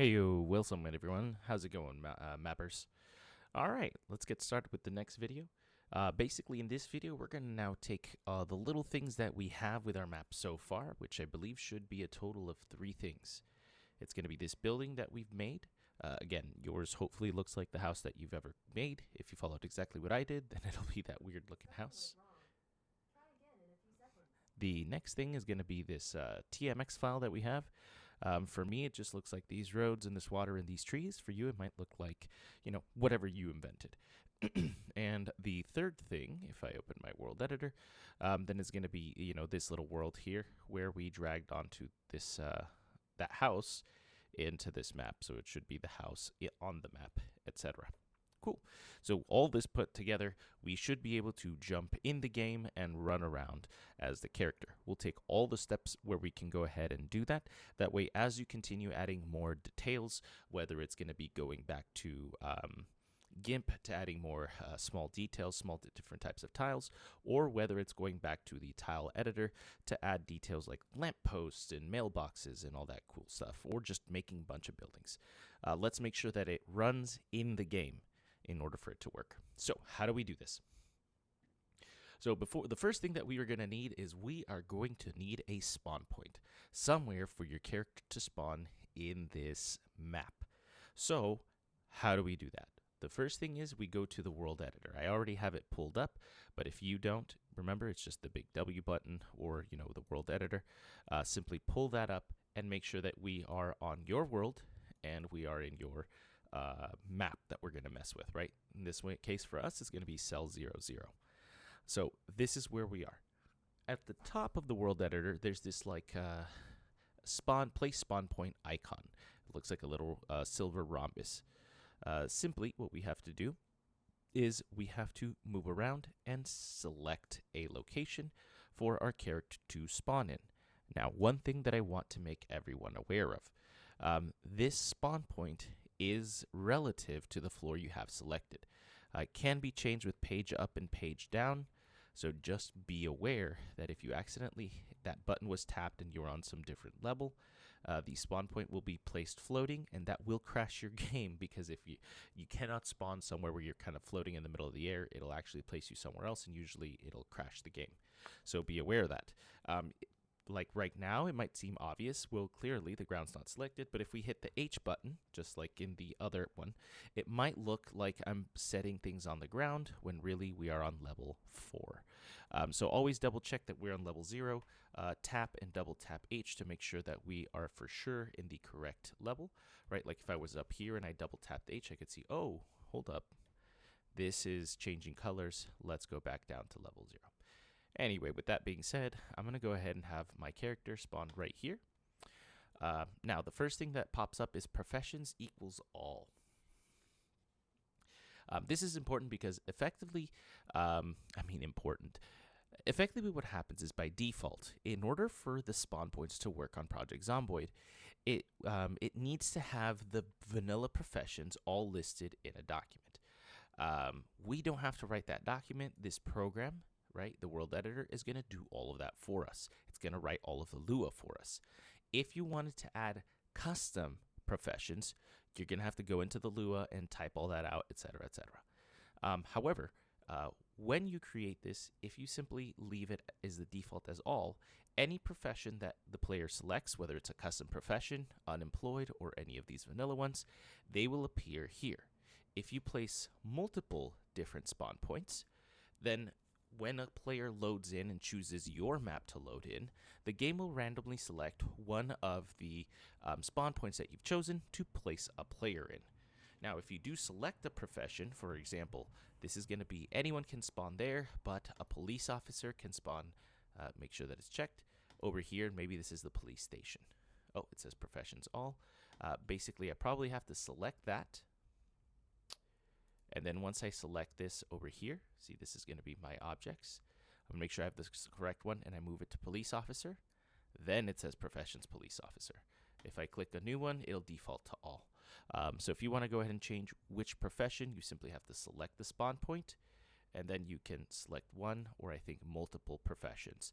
Hey, yo, welcome everyone. How's it going, mappers? All right, let's get started with the next video. Basically, in this video, we're going to now take the little things that we have with our map so far, which I believe should be a total of 3 things. It's going to be this building that we've made. Again, yours hopefully looks like the house that you've ever made. If you followed exactly what I did, then it'll be that weird looking house. The next thing is going to be this TMX file that we have. For me, it just looks like these roads and this water and these trees. For you, it might look like, whatever you invented. And the third thing, if I open my world editor, then it's going to be, this little world here where we dragged onto this that house into this map. So it should be the house on the map, etc. Cool. So all this put together, we should be able to jump in the game and run around as the character. We'll take all the steps where we can go ahead and do that. That way, as you continue adding more details, whether it's going to be going back to GIMP to adding more small details, different types of tiles, or whether it's going back to the tile editor to add details like lampposts and mailboxes and all that cool stuff, or just making a bunch of buildings. Let's make sure that it runs in the game in order for it to work. So how do we do this? So the first thing that we are going to need is we are going to need a spawn point somewhere for your character to spawn in this map. So how do we do that? The first thing is we go to the world editor. I already have it pulled up, but if you don't, remember it's just the big W button or, the world editor. Simply pull that up and make sure that we are on your world and we are in your map that we're going to mess with, right? In this case for us, it's going to be cell 00. So this is where we are. At the top of the world editor, there's this like place spawn point icon. It looks like a little silver rhombus. Simply what we have to do is we have to move around and select a location for our character to spawn in. Now, one thing that I want to make everyone aware of, this spawn point is relative to the floor you have selected. It can be changed with page up and page down, so just be aware that if you accidentally, that button was tapped and you're on some different level, the spawn point will be placed floating, and that will crash your game, because if you cannot spawn somewhere where you're kind of floating in the middle of the air, it'll actually place you somewhere else, and usually it'll crash the game. So be aware of that. Like right now, it might seem obvious. Well, clearly the ground's not selected, but if we hit the H button, just like in the other one, it might look like I'm setting things on the ground when really we are on level 4. So always double check that we're on level 0, tap and double tap H to make sure that we are for sure in the correct level, right? Like if I was up here and I double tapped H, I could see, oh, hold up. This is changing colors. Let's go back down to level 0. Anyway, with that being said, I'm going to go ahead and have my character spawn right here. Now, the first thing that pops up is professions equals all. This is important because effectively, effectively what happens is by default, in order for the spawn points to work on Project Zomboid, it needs to have the vanilla professions all listed in a document. We don't have to write that document. This program, right, the world editor, is going to do all of that for us. It's going to write all of the Lua for us. If you wanted to add custom professions, you're going to have to go into the Lua and type all that out, etc., etc. However, when you create this, if you simply leave it as the default as all, any profession that the player selects, whether it's a custom profession, unemployed, or any of these vanilla ones, they will appear here. If you place multiple different spawn points, then when a player loads in and chooses your map to load in, the game will randomly select one of the spawn points that you've chosen to place a player in. Now, if you do select a profession, for example, this is going to be anyone can spawn there, but a police officer can spawn, make sure that it's checked, over here. Maybe this is the police station. Oh, it says professions all. Basically, I probably have to select that. And then once I select this over here, see, this is going to be my objects. I'm going to make sure I have the correct one, and I move it to police officer. Then it says professions police officer. If I click a new one, it'll default to all. So if you want to go ahead and change which profession, you simply have to select the spawn point, and then you can select one or I think multiple professions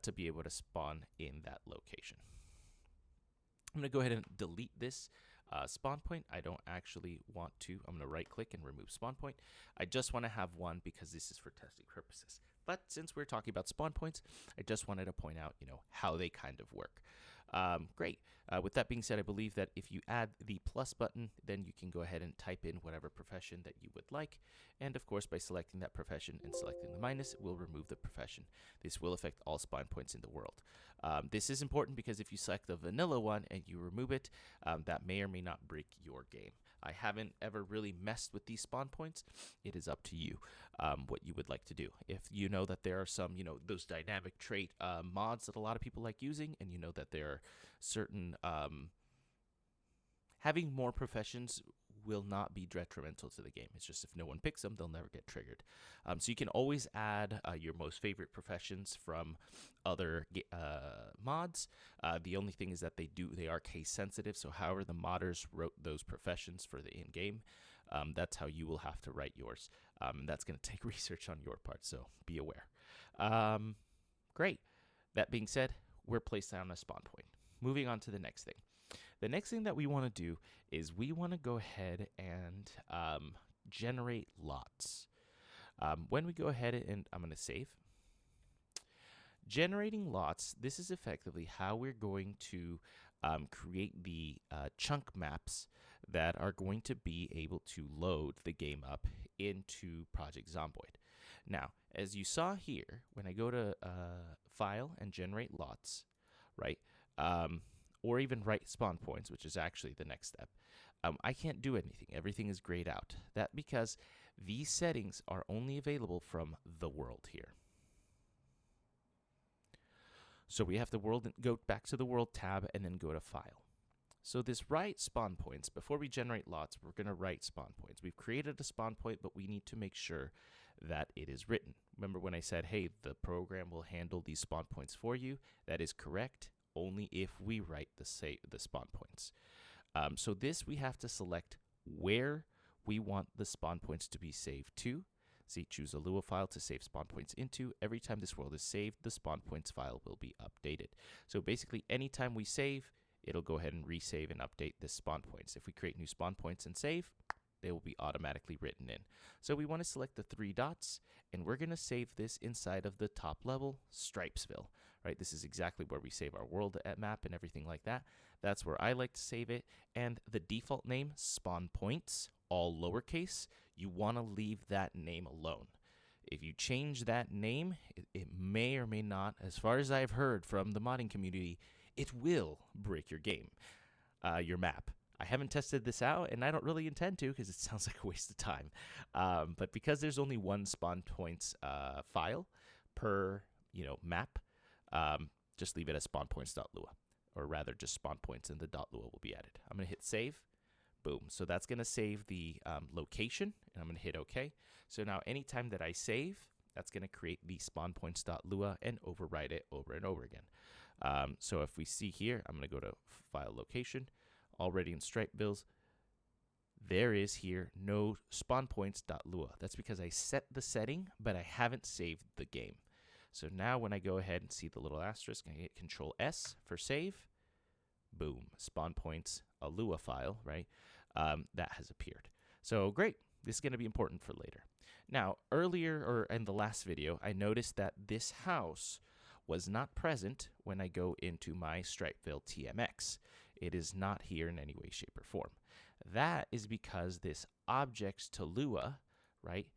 to be able to spawn in that location. I'm going to go ahead and delete this Spawn point, I don't actually want to. I'm going to right click and remove spawn point. I just want to have one because this is for testing purposes. But since we're talking about spawn points, I just wanted to point out, how they kind of work. Great. With that being said, I believe that if you add the plus button, then you can go ahead and type in whatever profession that you would like. And of course, by selecting that profession and selecting the minus, it will remove the profession. This will affect all spawn points in the world. This is important because if you select the vanilla one and you remove it, that may or may not break your game. I haven't ever really messed with these spawn points. It is up to you what you would like to do. If you know that there are some, those dynamic trait mods that a lot of people like using, and you know that there are certain having more professions will not be detrimental to the game. It's just if no one picks them, they'll never get triggered. So you can always add your most favorite professions from other mods. The only thing is that they are case sensitive. So however the modders wrote those professions for the in-game, that's how you will have to write yours. That's going to take research on your part, so be aware. Great. That being said, we're placed on a spawn point. Moving on to the next thing. The next thing that we want to do is we want to go ahead and generate lots. When we go ahead and I'm going to save. Generating lots, this is effectively how we're going to create the chunk maps that are going to be able to load the game up into Project Zomboid. Now, as you saw here, when I go to File and Generate Lots, right, or even write spawn points, which is actually the next step, I can't do anything. Everything is grayed out. That because these settings are only available from the world here. So we have to go back to the world tab and then go to File. So this write spawn points, before we generate lots, we're going to write spawn points. We've created a spawn point, but we need to make sure that it is written. Remember when I said, hey, the program will handle these spawn points for you? That is correct, only if we write the spawn points. So this we have to select where we want the spawn points to be saved to. See, choose a Lua file to save spawn points into. Every time this world is saved, the spawn points file will be updated. So basically, anytime we save, it'll go ahead and resave and update the spawn points. If we create new spawn points and save, they will be automatically written in. So we want to select the 3 dots, and we're going to save this inside of the top level, Stripesville. Right? This is exactly where we save our world map and everything like that. That's where I like to save it. And the default name, Spawnpoints, all lowercase, you want to leave that name alone. If you change that name, it may or may not, as far as I've heard from the modding community, it will break your game, your map. I haven't tested this out, and I don't really intend to because it sounds like a waste of time. But because there's only one Spawnpoints file per map, just leave it as spawnpoints.lua, or rather just spawnpoints and the .lua will be added. I'm going to hit save. Boom. So that's going to save the location, and I'm going to hit OK. So now anytime that I save, that's going to create the spawnpoints.lua and overwrite it over and over again. So if we see here, I'm going to go to File Location, already in Stripeville. There is here no spawnpoints.lua. That's because I set the setting, but I haven't saved the game. So now when I go ahead and see the little asterisk, I hit Control S for save. Boom, spawn points, a Lua file, right? That has appeared. So great, this is going to be important for later. Now, earlier or in the last video, I noticed that this house was not present when I go into my Stripeville TMX. It is not here in any way, shape, or form. That is because this objects to Lua, right?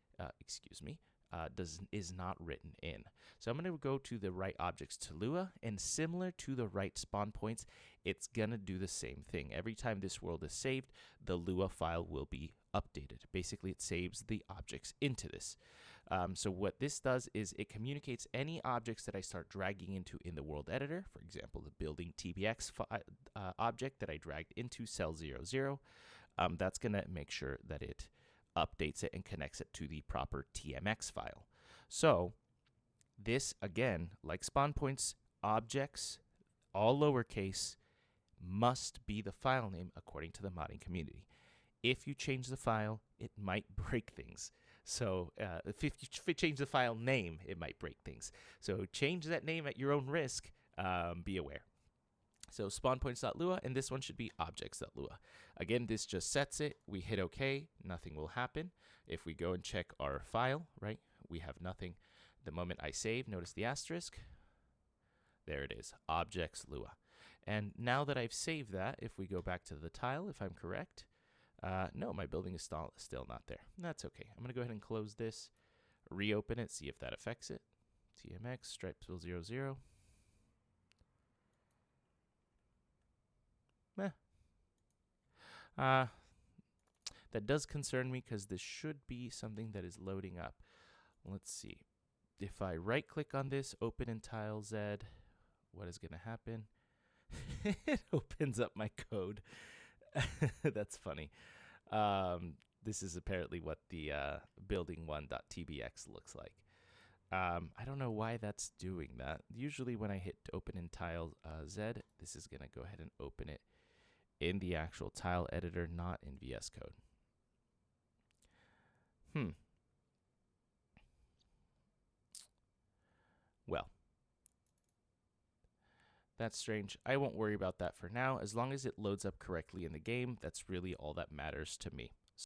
Is not written in. So I'm going to go to the write objects to Lua, and similar to the write spawn points, it's going to do the same thing. Every time this world is saved, the Lua file will be updated. Basically, it saves the objects into this. So what this does is it communicates any objects that I start dragging into in the world editor. For example, the building TBX object that I dragged into cell 00. That's going to make sure that it updates it and connects it to the proper TMX file. So this, again, like spawn points, objects, all lowercase, must be the file name according to the modding community. If you change the file, it might break things. So if you change the file name, it might break things. So change that name at your own risk. Be aware. So spawnpoints.lua, and this one should be objects.lua. Again, this just sets it. We hit OK, nothing will happen. If we go and check our file, right, we have nothing. The moment I save, notice the asterisk. There it is, objects.lua. And now that I've saved that, if we go back to the tile, if I'm correct, no, my building is still not there. That's okay. I'm going to go ahead and close this, reopen it, see if that affects it. TMX, stripesville 00. That does concern me because this should be something that is loading up. Let's see. If I right click on this, open in tile Z, what is going to happen? It opens up my code. That's funny. This is apparently what the building1.tbx looks like. I don't know why that's doing that. Usually when I hit open in tile Z, this is going to go ahead and open it in the actual tile editor, not in VS Code. Well, that's strange. I won't worry about that for now. As long as it loads up correctly in the game, that's really all that matters to me.